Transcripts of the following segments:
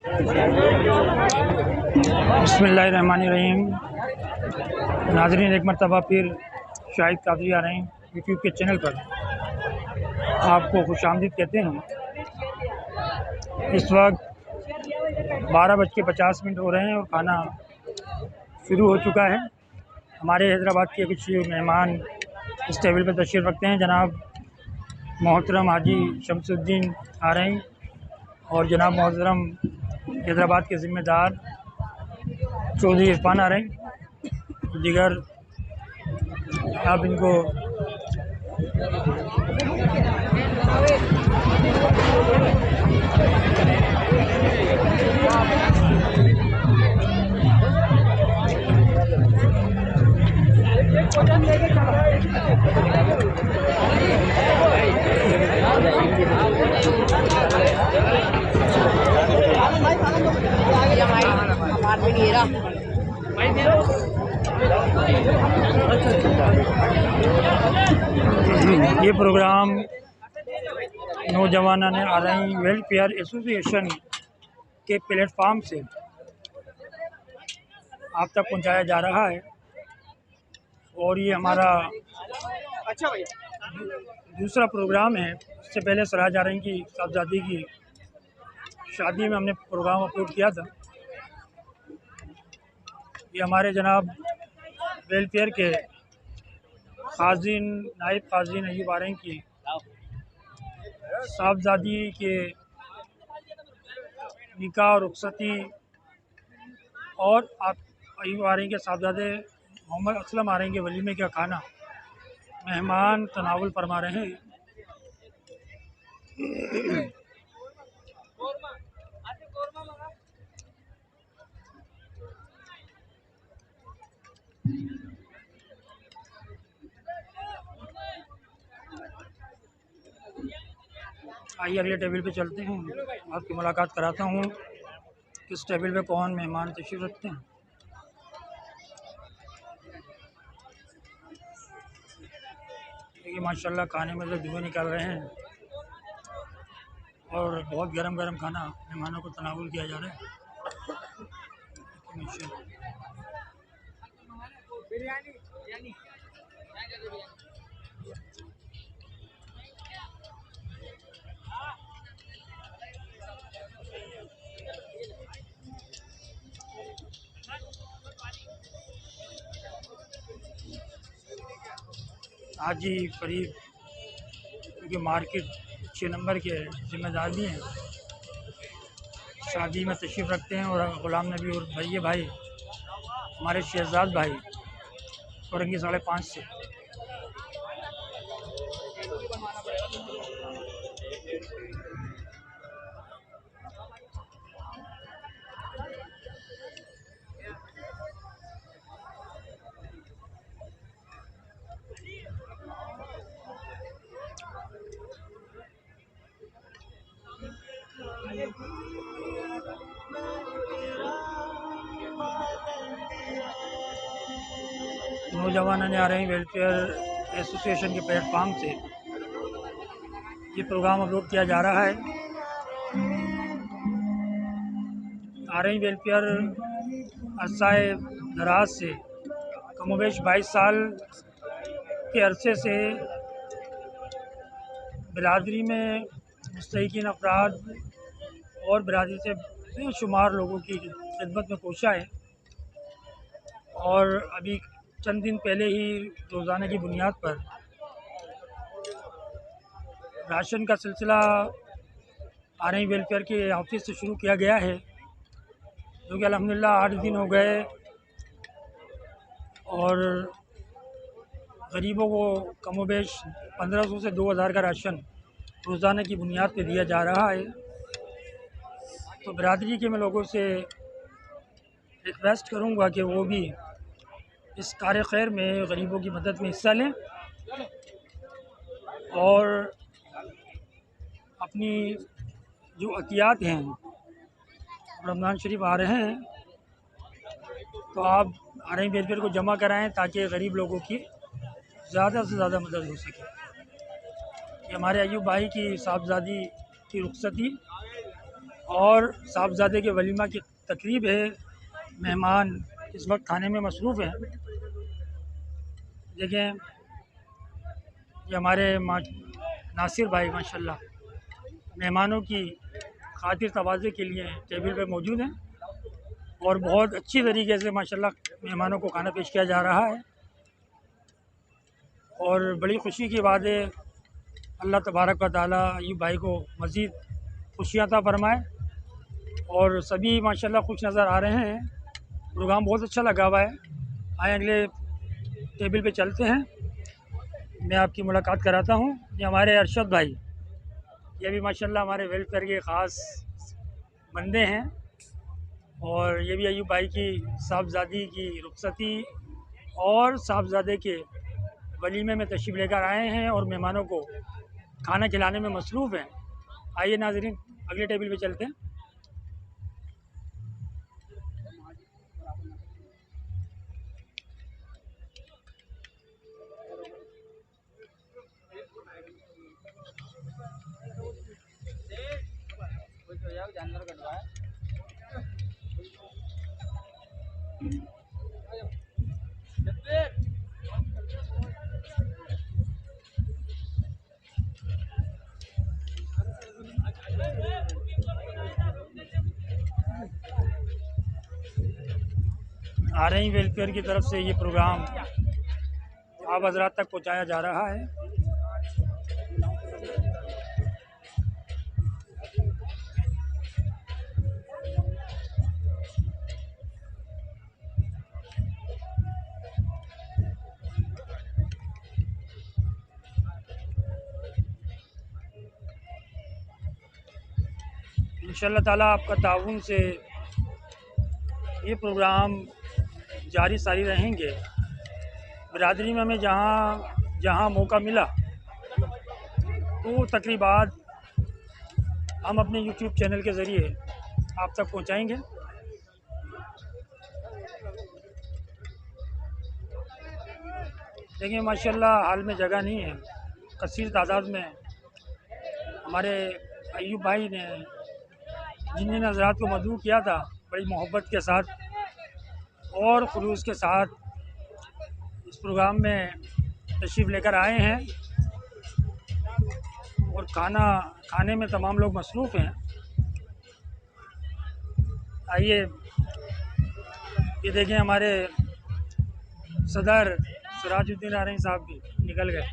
बिस्मिल्लाहिर्रहमानिर्रहीम। नाज़रीन, एक मरतबा फिर शाहिद कादरी आ रहे हैं यूट्यूब के चैनल पर। आपको खुशामदीद कहते हैं। इस वक्त 12:50 हो रहे हैं और खाना शुरू हो चुका है। हमारे हैदराबाद के कुछ मेहमान इस टेबल पर तशरीफ़ रखते हैं। जनाब मोहतरम हाजी शमसुद्दीन आ रहे हैं और जनाब मोहतरम हैदराबाद के ज़िम्मेदार चौधरी इरफान आ रहे हैं। दीगर आप इनको ये प्रोग्राम नौजवान ने आ रही वेलफेयर एसोसिएशन के प्लेटफार्म से आप तक पहुंचाया जा रहा है। और ये हमारा दूसरा प्रोग्राम है। इससे पहले सराज जा रही की साहबजादी की शादी में हमने प्रोग्राम अपलोड किया था। ये हमारे जनाब वेलफेयर के खाजिन नायब खाजिन अयूब आ रहे हैं की साहबजादी के निकाह और रुखसती और आप अयूब आ रहे हैं के साहबजादे मोहम्मद असलम आ रहे हैं के वलीमे का खाना मेहमान तनावुल फरमा रहे हैं। आइए अगले टेबल पे चलते हैं, आपकी मुलाकात कराता हूँ किस टेबल पे कौन मेहमान तशरीफ़ रखते हैं। देखिए माशाल्लाह खाने में से धुएँ निकाल रहे हैं और बहुत गरम गरम खाना मेहमानों को तनावुल किया जा रहा है। हाजी फरीद क्योंकि मार्केट 6 नंबर के ज़िम्मेदार भी हैं, शादी में तशरीफ़ रखते हैं। और ग़ुलाम नबी और भैया भाई हमारे शहजाद भाई औरंगी 5:30 से। नौजवान ने आ रहे हैं वेलफेयर एसोसिएशन के प्लेटफार्म से ये प्रोग्राम अपलोड किया जा रहा है। आ रही वेलफेयर अरसाए दराज से कमोबेश 22 साल के अरसे से बिरादरी में मुस्तहिकीन अफराद और बिरादरी से बेशुमार लोगों की खिदमत में कोशा है। और अभी चंद दिन पहले ही रोज़ाना की बुनियाद पर राशन का सिलसिला आ रही वेलफेयर के ऑफिस से शुरू किया गया है, जो कि अल्हम्दुलिल्लाह 8 दिन हो गए और गरीबों को कमोबेश 1500 से 2000 का राशन रोज़ाना की बुनियाद पे दिया जा रहा है। तो बिरादरी के मैं लोगों से रिक्वेस्ट करूँगा कि वो भी इस कार खैर में गरीबों की मदद में हिस्सा लें और अपनी जो अतियात हैं, रमज़ान शरीफ आ रहे हैं तो आप आ रही वेलफेयर को जमा कराएं ताकि गरीब लोगों की ज़्यादा से ज़्यादा मदद हो सके। ये हमारे अयूब भाई की साहबजादी की रुखसती और साहबजादे के वलीमा की तकरीब है। मेहमान इस वक्त खाने में मसरूफ़ हैं। देखें, ये हमारे नासिर भाई माशाल्लाह मेहमानों की खातिर तवाज़े के लिए टेबल पे मौजूद हैं और बहुत अच्छी तरीके से माशाल्लाह मेहमानों को खाना पेश किया जा रहा है। और बड़ी ख़ुशी की बात है, अल्लाह तबारक व तआला अय्यूब भाई को मज़ीद खुशियाँ अता फ़रमाए और सभी माशाल्लाह खुश नज़र आ रहे हैं। प्रोग्राम बहुत अच्छा लगा हुआ है। आए अगले टेबल पे चलते हैं, मैं आपकी मुलाकात कराता हूँ। ये हमारे अरशद भाई, ये भी माशाल्लाह हमारे वेलफेयर के ख़ास बंदे हैं और ये भी अय्यूब भाई की साहबजादी की रुखसती और साहबजादे के वलीमे में तशरीफ़ लेकर आए हैं और मेहमानों को खाना खिलाने में मसरूफ़ हैं। आइए नाज़रीन, अगले टेबल पे चलते हैं। आ रही वेलफेयर की तरफ से ये प्रोग्राम आप हज़रात तक पहुँचाया जा रहा है। इंशाअल्लाह ताला आपका ताउन से ये प्रोग्राम जारी सारी रहेंगे। बिरादरी में हमें जहाँ जहाँ मौका मिला तो तकरीबात हम अपने यूट्यूब चैनल के ज़रिए आप तक पहुँचाएँगे। देखिए माशाल्लाह हाल में जगह नहीं है, कसीर तादाद में हमारे अय्यूब भाई ने जिन जिन हज़रात को मदऊ किया था बड़ी मोहब्बत के साथ और खुलूस के साथ इस प्रोग्राम में तशरीफ़ लेकर आए हैं और खाने में तमाम लोग मसरूफ़ हैं। आइए, ये देखें हमारे सदर सिराजुद्दीन आरही साहब भी निकल गए।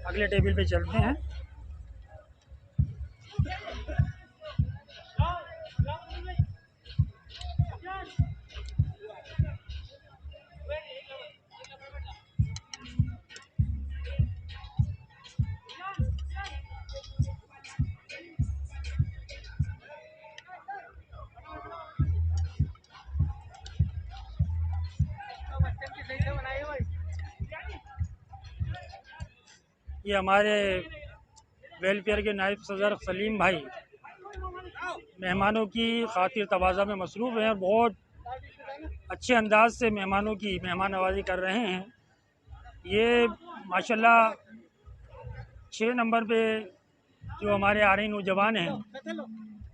अगले टेबल पे चलते हैं। ये हमारे वेलफेयर के नायब सदर सलीम भाई मेहमानों की खातिर तवाज़ा में मसरूफ़ हैं और बहुत अच्छे अंदाज से मेहमानों की मेहमान नवाज़ी कर रहे हैं। ये माशाल्लाह 6 नंबर पे जो हमारे आ रही नौजवान हैं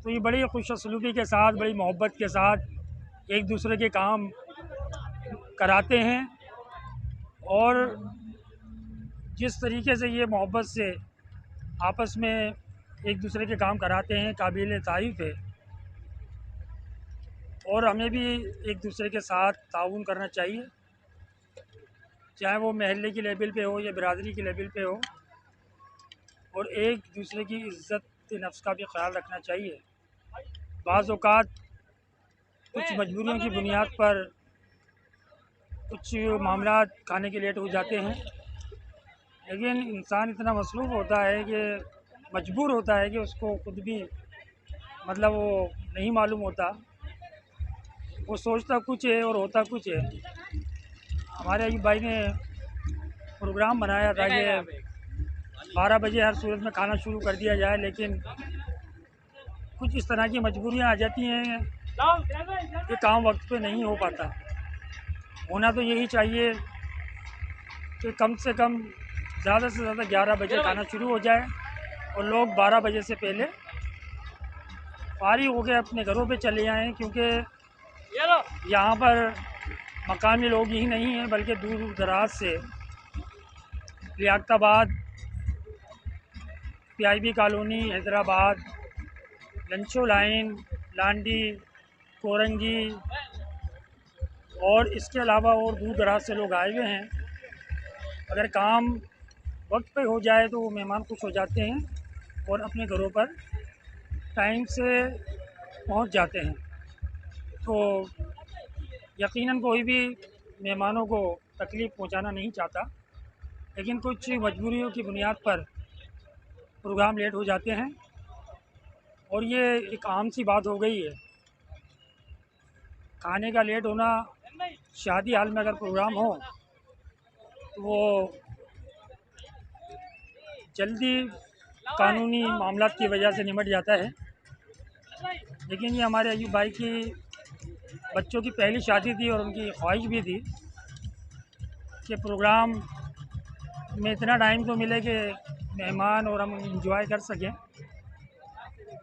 तो ये बड़ी खुशसलूकी के साथ, बड़ी मोहब्बत के साथ एक दूसरे के काम कराते हैं और जिस तरीके से ये मोहब्बत से आपस में एक दूसरे के काम कराते हैं काबिल तारीफ़ है। और हमें भी एक दूसरे के साथ ताउन करना चाहिए, चाहे वो महल्ले की लेवल पे हो या बिरादरी की लेवल पे हो, और एक दूसरे की इज़्ज़त नफ्स का भी ख्याल रखना चाहिए। बाज़ औक़ात कुछ मजबूरियों की बुनियाद पर कुछ मामला खाने के लेट हो जाते हैं, लेकिन इंसान इतना मसरूफ़ होता है कि मजबूर होता है कि उसको खुद भी मतलब वो नहीं मालूम होता, वो सोचता कुछ है और होता कुछ है। हमारे अय्यूब भाई ने प्रोग्राम बनाया था कि 12 बजे हर सूरत में खाना शुरू कर दिया जाए, लेकिन कुछ इस तरह की मजबूरियां आ जाती हैं कि काम वक्त पे नहीं हो पाता। होना तो यही चाहिए कि कम से कम ज़्यादा से ज़्यादा 11 बजे खाना शुरू हो जाए और लोग 12 बजे से पहले फारिग हो के अपने घरों पे चले आएँ, क्योंकि यहाँ पर मकामी लोग ही नहीं हैं बल्कि दूर दराज से लियाकताबाद, PIB कॉलोनी, हैदराबाद, लंचो लाइन, लांडी, कोरंगी और इसके अलावा और दूर दराज से लोग आए हुए हैं। अगर काम वक्त पे हो जाए तो वो मेहमान खुश हो जाते हैं और अपने घरों पर टाइम से पहुंच जाते हैं। तो यकीनन कोई भी मेहमानों को तकलीफ़ पहुंचाना नहीं चाहता, लेकिन कुछ मजबूरियों की बुनियाद पर प्रोग्राम लेट हो जाते हैं और ये एक आम सी बात हो गई है। खाने का लेट होना, शादी हाल में अगर प्रोग्राम हो तो वो जल्दी कानूनी मामलात की वजह से निमट जाता है। लेकिन ये हमारे अयूब भाई की बच्चों की पहली शादी थी और उनकी ख्वाहिश भी थी कि प्रोग्राम में इतना टाइम तो मिले कि मेहमान और हम इंजॉय कर सकें।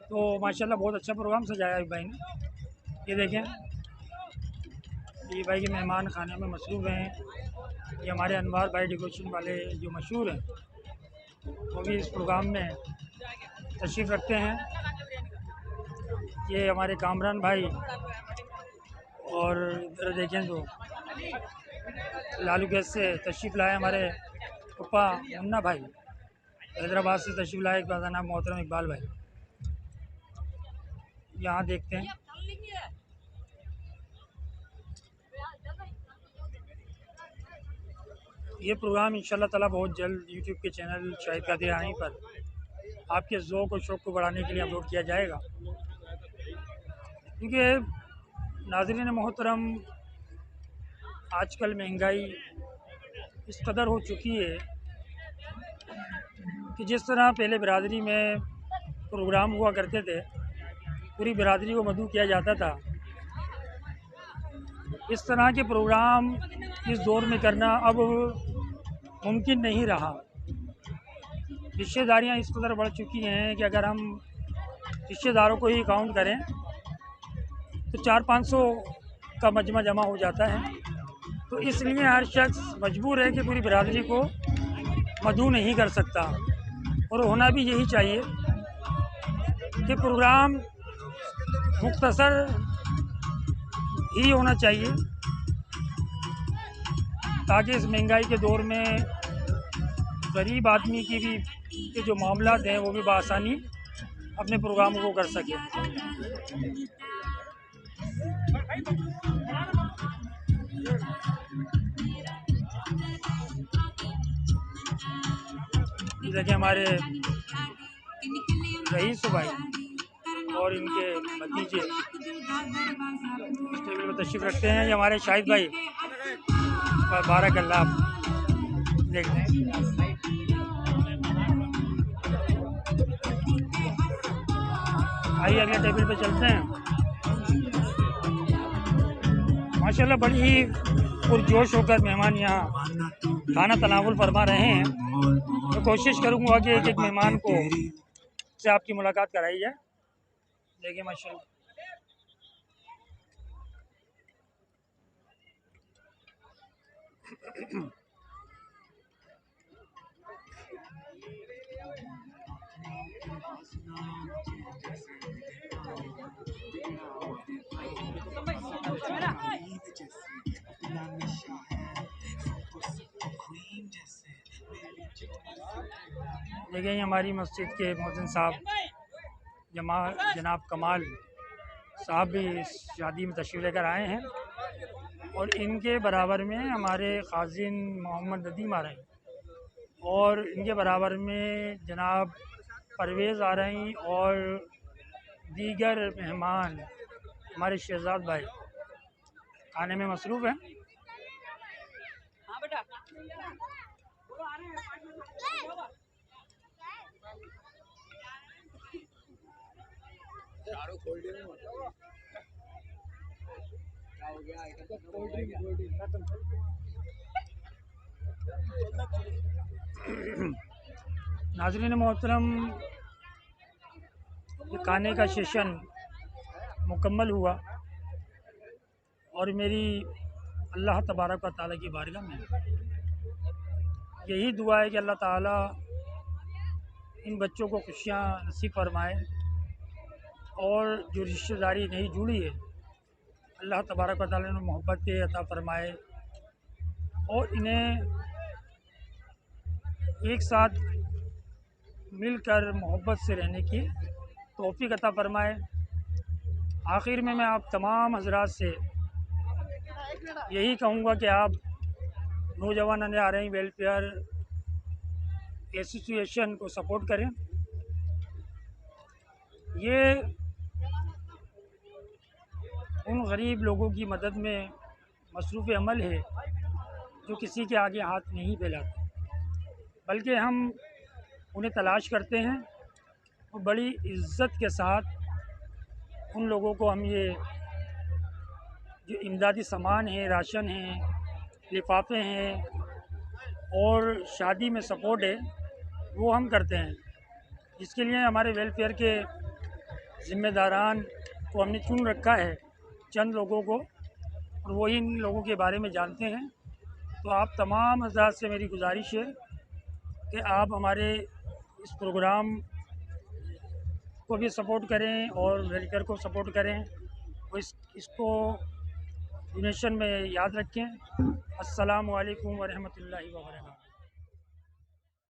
तो माशाल्लाह बहुत अच्छा प्रोग्राम सजाया अयूब भाई ने। ये देखें, ये भाई के मेहमान खाने में मसरूफ़ हैं। ये हमारे अनवार भाई डेकोरेशन वाले जो मशहूर हैं, वो भी इस प्रोग्राम में तशरीफ़ रखते हैं। ये हमारे कामरान भाई और इधर देखें तो लालू गैस से तशरीफ़ लाए हमारे पप्पा मुन्ना भाई, हैदराबाद से तशरीफ़ लाए नाम मोहतरम इकबाल भाई। यहाँ देखते हैं ये प्रोग्राम इंशाल्लाह ताला बहुत जल्द यूट्यूब के चैनल शाहिद कादिर आने पर आपके ज़ौक़ और शौक़ को बढ़ाने के लिए अपलोड किया जाएगा। क्योंकि नाज़रीन मोहतरम, आजकल महंगाई इस कदर हो चुकी है कि जिस तरह पहले बिरादरी में प्रोग्राम हुआ करते थे, पूरी बिरादरी को मदऊ किया जाता था, इस तरह के प्रोग्राम इस दौर में करना अब मुमकिन नहीं रहा। रिश्तेदारियाँ इस कदर बढ़ चुकी हैं कि अगर हम रिश्तेदारों को ही काउंट करें तो 400-500 का मजमा जमा हो जाता है। तो इसलिए हर शख्स मजबूर है कि पूरी बिरादरी को मदऊ नहीं कर सकता, और होना भी यही चाहिए कि प्रोग्राम मुख्तसर ही होना चाहिए, ताकि इस महंगाई के दौर में गरीब आदमी की भी के जो मामलात हैं वो भी बआसानी अपने प्रोग्रामों को कर सके। देखिए हमारे रईस भाई और इनके भतीजे इस टेबल पर तशरीफ़ रखते हैं। ये हमारे शाहिद भाई बारकल्लाह, देखते हैं। आइए अगले टेबल पे चलते हैं। माशाल्लाह बड़ी ही पुरजोश होकर मेहमान यहाँ खाना तनावुल फरमा रहे हैं। तो कोशिश करूँगा कि एक एक मेहमान को से आपकी मुलाकात कराई जाए। देखिए माशाल्लाह देखिए हमारी मस्जिद के मुअज्जिन साहब जनाब कमाल साहब भी इस शादी में तशरीफ़ लेकर आए हैं, और इनके बराबर में हमारे खाजिन मोहम्मद नदीम आ रहे हैं, और इनके बराबर में जनाब परवेज़ आ रहे हैं, और दीगर मेहमान हमारे शहजाद भाई खाने में मसरूफ़ हैं। नाज़रीन मोहतरम, ये खाने का सेशन मुकम्मल हुआ और मेरी अल्लाह तबारक व तआला की बारगाह में यही दुआ है कि अल्लाह ताला इन बच्चों को खुशियाँ नसीब फरमाए और जो रिश्तेदारी नहीं जुड़ी है अल्लाह तबारक व तआला ने मोहब्बत अता फरमाए और इन्हें एक साथ मिलकर मोहब्बत से रहने की तौफ़ीक़ अता फरमाए। आखिर में मैं आप तमाम हज़रात से यही कहूँगा कि आप नौजवान NRI वेलफेयर एसोसिएशन को सपोर्ट करें। ये उन गरीब लोगों की मदद में मसरूफ़ अमल है जो किसी के आगे हाथ नहीं फैलाते, बल्कि हम उन्हें तलाश करते हैं और बड़ी इज़्ज़त के साथ उन लोगों को हम ये जो इमदादी सामान है, राशन है, लिफाफे हैं और शादी में सपोर्ट है, वो हम करते हैं। इसके लिए हमारे वेलफेयर के ज़िम्मेदारान को हमने चुन रखा है, चंद लोगों को, और वही इन लोगों के बारे में जानते हैं। तो आप तमाम हज़रात से मेरी गुजारिश है कि आप हमारे इस प्रोग्राम को भी सपोर्ट करें और वेलफेयर को सपोर्ट करें और इसको डोनेशन में याद रखें। अस्सलामु अलैकुम व रहमतुल्लाहि व बरकातहू।